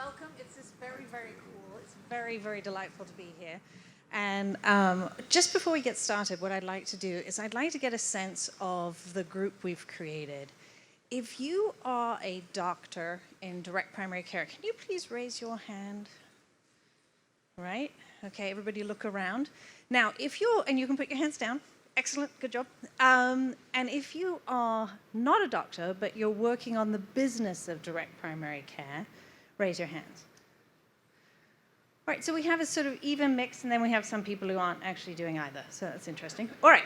welcome. It's just very, very cool. It's very, very delightful to be here. And just before we get started, what I'd like to do is I'd like to get a sense of the group we've created. If you are a doctor in direct primary care, can you please raise your hand? Right? Okay, everybody look around. Now, if you're, and you can put your hands down. Excellent, good job. And if you are not a doctor, but you're working on the business of direct primary care, raise your hands. All right, so we have a sort of even mix, and then we have some people who aren't actually doing either, so that's interesting. All right,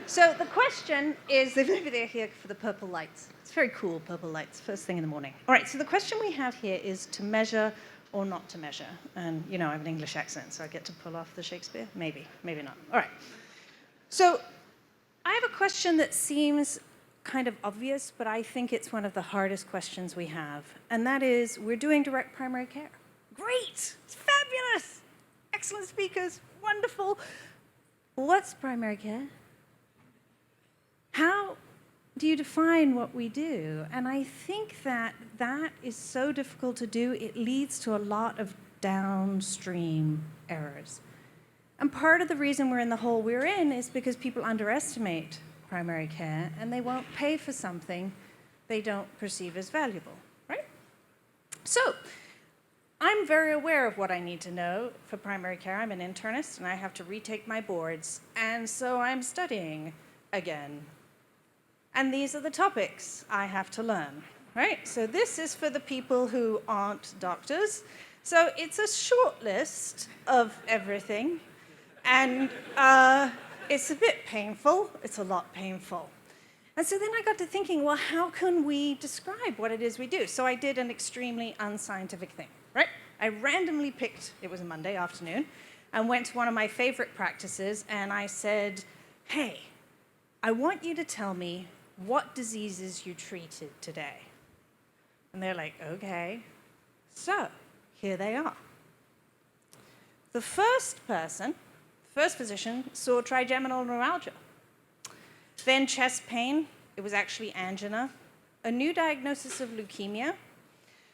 so the question is, maybe they're here for the purple lights. It's very cool, purple lights, first thing in the morning. All right, so the question we have here is to measure or not to measure. And, you know, I have an English accent, so I get to pull off the Shakespeare? Maybe, maybe not. All right. So I have a question that seems kind of obvious, but I think it's one of the hardest questions we have. And that is, we're doing direct primary care. Great! It's fabulous! Excellent speakers, wonderful. What's primary care? How do you define what we do? And I think that that is so difficult to do, it leads to a lot of downstream errors. And part of the reason we're in the hole we're in is because people underestimate primary care and they won't pay for something they don't perceive as valuable, right? So I'm very aware of what I need to know for primary care. I'm an internist and I have to retake my boards, and so I'm studying again. And these are the topics I have to learn, right? So this is for the people who aren't doctors. So it's a short list of everything. And it's a bit painful. It's a lot painful. And so then I got to thinking, well, how can we describe what it is we do? So I did an extremely unscientific thing, right? I randomly picked, it was a Monday afternoon, and went to one of my favorite practices, and I said, hey, I want you to tell me what diseases you treated today. And they're like, okay. So here they are. The first physician saw trigeminal neuralgia, then chest pain, it was actually angina, a new diagnosis of leukemia,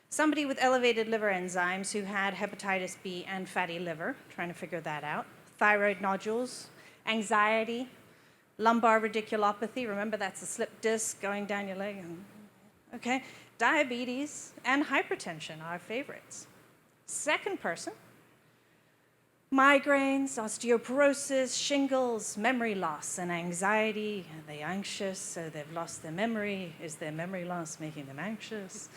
somebody with elevated liver enzymes who had hepatitis B and fatty liver, trying to figure that out, thyroid nodules, anxiety, lumbar radiculopathy, remember that's a slipped disc going down your leg, okay, diabetes, and hypertension, our favorites. Second person, migraines, osteoporosis, shingles, memory loss, and anxiety. Are they anxious, so they've lost their memory? Is their memory loss making them anxious?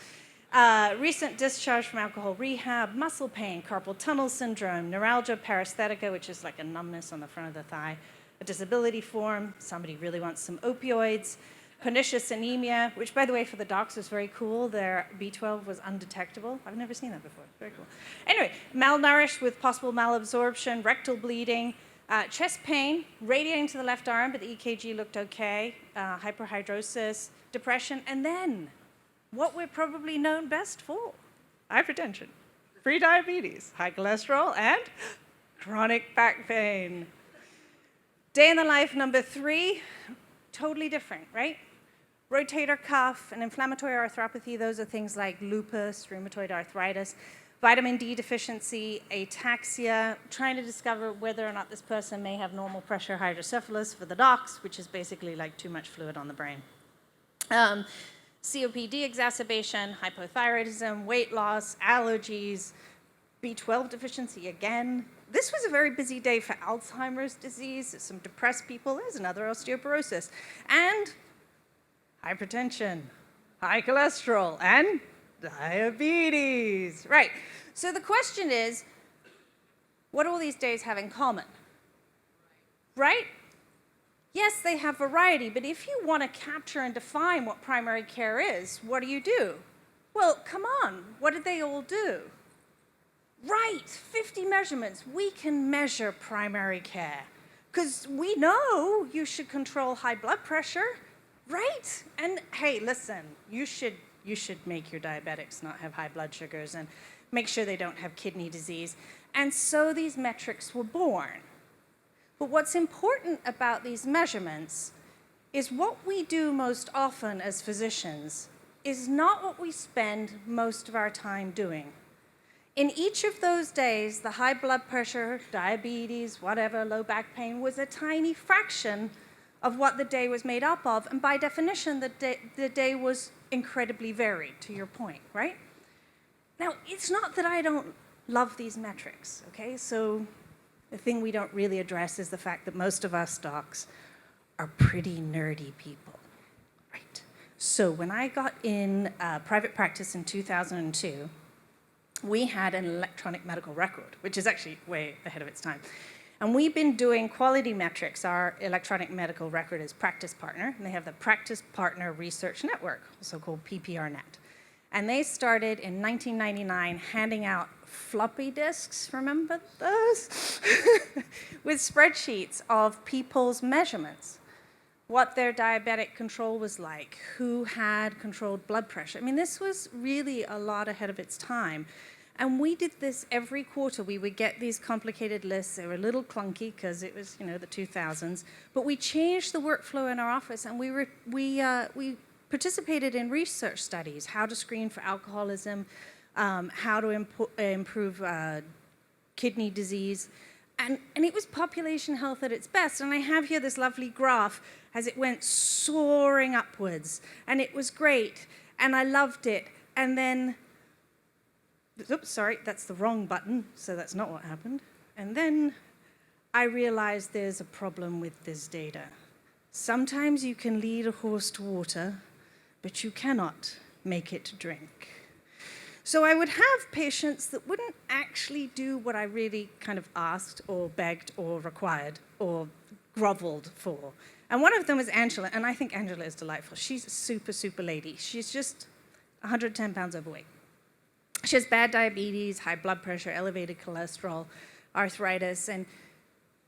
Recent discharge from alcohol rehab, muscle pain, carpal tunnel syndrome, neuralgia paresthetica, which is like a numbness on the front of the thigh, a disability form, somebody really wants some opioids, pernicious anemia, which, by the way, for the docs was very cool. Their B12 was undetectable. I've never seen that before. Very cool. Anyway, malnourished with possible malabsorption, rectal bleeding, chest pain, radiating to the left arm, but the EKG looked okay, hyperhidrosis, depression, and then what we're probably known best for, hypertension, prediabetes, high cholesterol, and chronic back pain. Day in the life number 3, totally different, right? Rotator cuff and inflammatory arthropathy, those are things like lupus, rheumatoid arthritis, vitamin D deficiency, ataxia, trying to discover whether or not this person may have normal pressure hydrocephalus for the docs, which is basically like too much fluid on the brain. COPD exacerbation, hypothyroidism, weight loss, allergies, B12 deficiency again. This was a very busy day for Alzheimer's disease, some depressed people, there's another osteoporosis, and hypertension, high cholesterol, and diabetes. Right, so the question is, what do all these days have in common? Right? Yes, they have variety, but if you want to capture and define what primary care is, what do? Well, come on, what did they all do? Right, 50 measurements. We can measure primary care because we know you should control high blood pressure, right? And hey, listen, you should make your diabetics not have high blood sugars and make sure they don't have kidney disease. And so these metrics were born. But what's important about these measurements is what we do most often as physicians is not what we spend most of our time doing. In each of those days, the high blood pressure, diabetes, whatever, low back pain was a tiny fraction of what the day was made up of. And by definition, the day was incredibly varied, to your point, right? Now, it's not that I don't love these metrics, okay? So the thing we don't really address is the fact that most of us docs are pretty nerdy people, right? So when I got in private practice in 2002, we had an electronic medical record, which is actually way ahead of its time. And we've been doing quality metrics. Our electronic medical record is Practice Partner, and they have the Practice Partner Research Network, also called PPRNet. And they started in 1999 handing out floppy disks, remember those? With spreadsheets of people's measurements, what their diabetic control was like, who had controlled blood pressure. I mean, this was really a lot ahead of its time. And we did this every quarter. We would get these complicated lists. They were a little clunky because it was, the 2000s. But we changed the workflow in our office, and we participated in research studies, how to screen for alcoholism, how to improve kidney disease. And it was population health at its best. And I have here this lovely graph as it went soaring upwards. And it was great. And I loved it. And then, oops, sorry, that's the wrong button. So that's not what happened. And then I realized there's a problem with this data. Sometimes you can lead a horse to water, but you cannot make it drink. So I would have patients that wouldn't actually do what I really kind of asked or begged or required or groveled for. And one of them was Angela, and I think Angela is delightful. She's a super, super lady. She's just 110 pounds overweight. She has bad diabetes, high blood pressure, elevated cholesterol, arthritis, and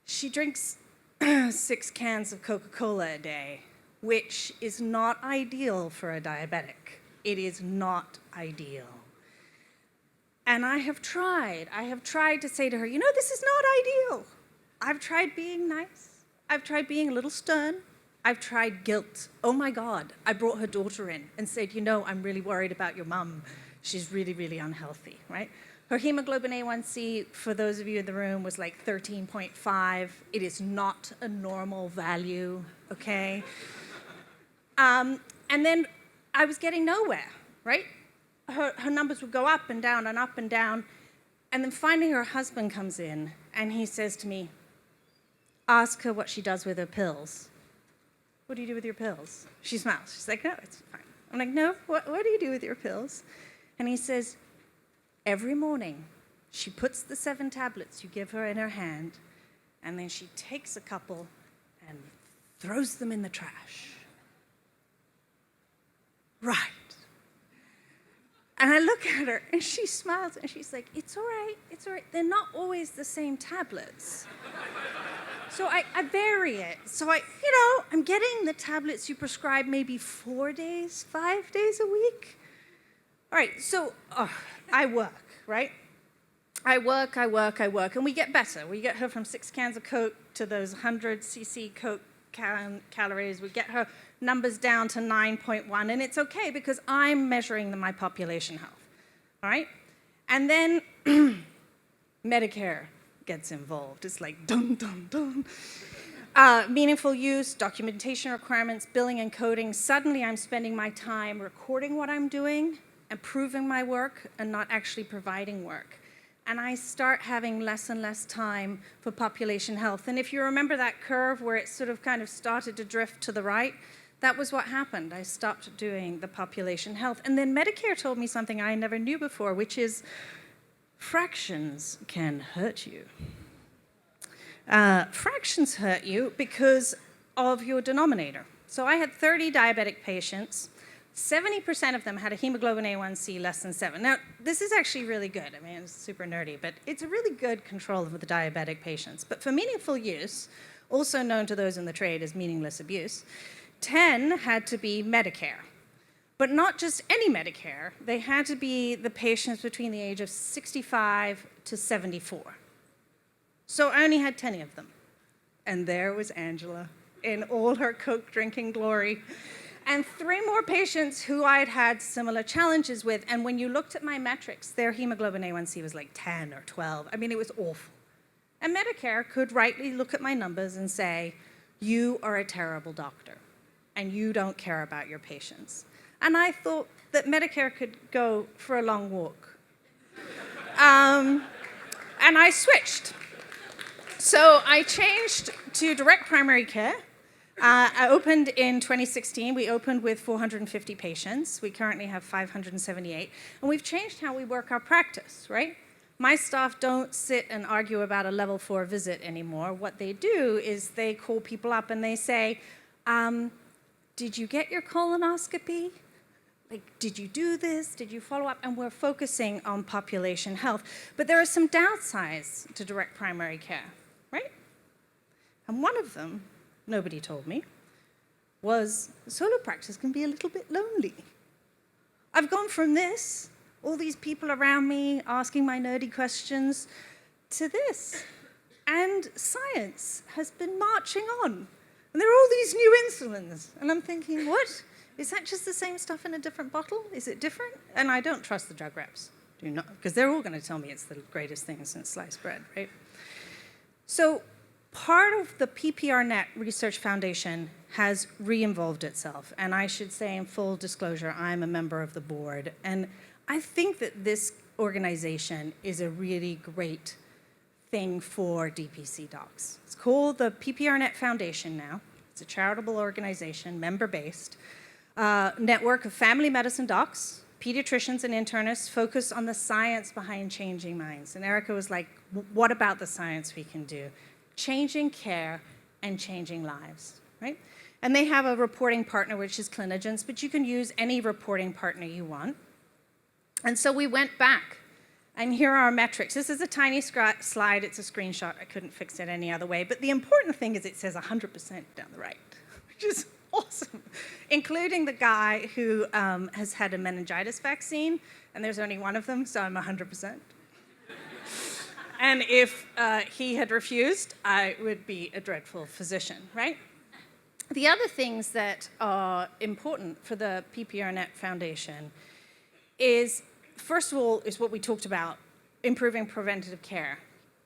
she drinks 6 cans of Coca-Cola a day, which is not ideal for a diabetic. It is not ideal. And I have tried to say to her, this is not ideal. I've tried being nice. I've tried being a little stern. I've tried guilt. Oh my God, I brought her daughter in and said, I'm really worried about your mum. She's really, really unhealthy, right? Her hemoglobin A1C, for those of you in the room, was like 13.5. It is not a normal value, okay? And then I was getting nowhere, right? Her numbers would go up and down and up and down. And then finally her husband comes in and he says to me, ask her what she does with her pills. What do you do with your pills? She smiles. She's like, no, it's fine. I'm like, no, what do you do with your pills? And he says, every morning she puts the 7 tablets you give her in her hand, and then she takes a couple and throws them in the trash. Right. And I look at her, and she smiles, and she's like, it's all right. They're not always the same tablets. So I vary it. So I'm getting the tablets you prescribe maybe 4 days, 5 days a week. All right, so I work, right? I work, and we get better. We get her from 6 cans of Coke to those 100 cc Coke calories. We get her numbers down to 9.1, and it's okay because I'm measuring my population health, all right? And then Medicare gets involved. It's like dun, dun, dun. Meaningful use, documentation requirements, billing and coding. Suddenly I'm spending my time recording what I'm doing and proving my work and not actually providing work. And I start having less and less time for population health. And if you remember that curve where it sort of kind of started to drift to the right, that was what happened. I stopped doing the population health. And then Medicare told me something I never knew before, which is fractions can hurt you. Fractions hurt you because of your denominator. So I had 30 diabetic patients. 70% of them had a hemoglobin A1C less than 7. Now, this is actually really good. I mean, it's super nerdy, but it's a really good control of the diabetic patients. But for meaningful use, also known to those in the trade as meaningless abuse, 10 had to be Medicare. But not just any Medicare. They had to be the patients between the age of 65 to 74. So I only had 10 of them. And there was Angela in all her Coke drinking glory. and 3 more patients who I'd had similar challenges with. And when you looked at my metrics, their hemoglobin A1C was like 10 or 12. I mean, it was awful. And Medicare could rightly look at my numbers and say, you are a terrible doctor, and you don't care about your patients. And I thought that Medicare could go for a long walk. And I switched. So I changed to direct primary care. I opened in 2016. We opened with 450 patients. We currently have 578. And we've changed how we work our practice, right? My staff don't sit and argue about a level 4 visit anymore. What they do is they call people up and they say, did you get your colonoscopy? Like, did you do this? Did you follow up? And we're focusing on population health. But there are some downsides to direct primary care, right? And one of them, nobody told me, was solo practice can be a little bit lonely. I've gone from this, all these people around me asking my nerdy questions, to this. And science has been marching on. And there are all these new insulins. And I'm thinking, what? Is that just the same stuff in a different bottle? Is it different? And I don't trust the drug reps. Do not, because they're all going to tell me it's the greatest thing since sliced bread, right? So part of the PPRNet Research Foundation has re-involved itself. And I should say, in full disclosure, I'm a member of the board. And I think that this organization is a really great thing for DPC docs. It's called the PPRNet Foundation now. It's a charitable organization, member-based, network of family medicine docs, pediatricians and internists focused on the science behind changing minds. And Erica was like, what about the science we can do? Changing care and changing lives, right? And they have a reporting partner, which is Clinigens, but you can use any reporting partner you want. And so we went back, and here are our metrics. This is a tiny slide. It's a screenshot. I couldn't fix it any other way. But the important thing is it says 100% down the right, which is awesome, including the guy who has had a meningitis vaccine, and there's only one of them, so I'm 100%. And if he had refused, I would be a dreadful physician, right? The other things that are important for the PPRNet Foundation is, first of all, is what we talked about, improving preventative care.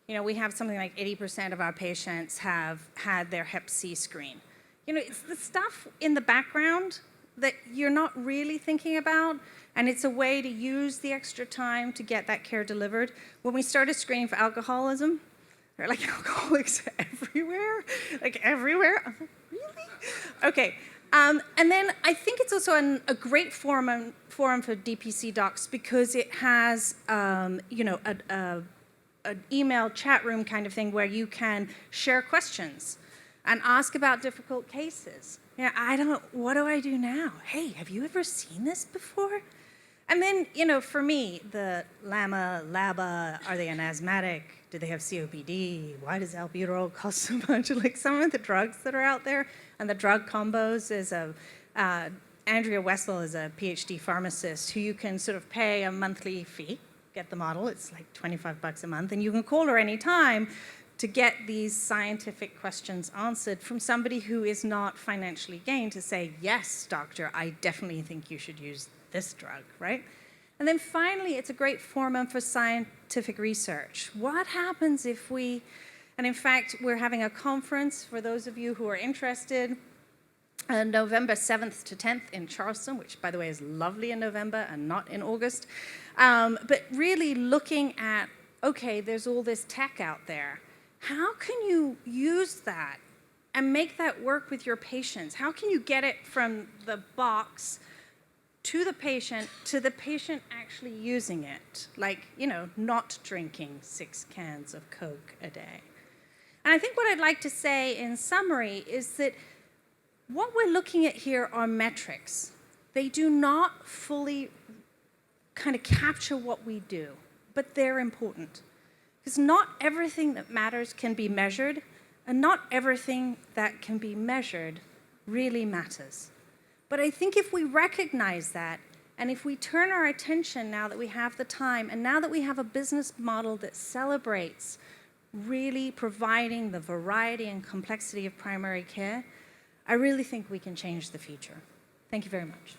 You know, we have something like 80% of our patients have had their Hep C screen. You know, it's the stuff in the background that you're not really thinking about, and it's a way to use the extra time to get that care delivered. When we started screening for alcoholism, there are like alcoholics everywhere, like everywhere. I'm like, really? Okay. And then I think it's also a great forum for DPC docs because it has, you know, an email chat room kind of thing where you can share questions and ask about difficult cases. You know, what do I do now? Hey, have you ever seen this before? And then, you know, for me, the LAMA, LABA, are they an asthmatic? Do they have COPD? Why does albuterol cost so much? Like some of the drugs that are out there and the drug combos is Andrea Wessel is a PhD pharmacist who you can sort of pay a monthly fee, get the model, it's like $25 a month, and you can call her anytime to get these scientific questions answered from somebody who is not financially gained to say, yes, doctor, I definitely think you should use this drug, right? And then finally, it's a great forum for scientific research. What happens if we, and in fact, we're having a conference for those of you who are interested, November 7th to 10th in Charleston, which, by the way, is lovely in November and not in August. But really looking at, okay, there's all this tech out there. How can you use that and make that work with your patients? How can you get it from the box to the patient actually using it? Like, you know, not drinking 6 cans of Coke a day. And I think what I'd like to say in summary is that what we're looking at here are metrics. They do not fully kind of capture what we do, but they're important. Because not everything that matters can be measured, and not everything that can be measured really matters. But I think if we recognize that, and if we turn our attention now that we have the time, and now that we have a business model that celebrates really providing the variety and complexity of primary care, I really think we can change the future. Thank you very much.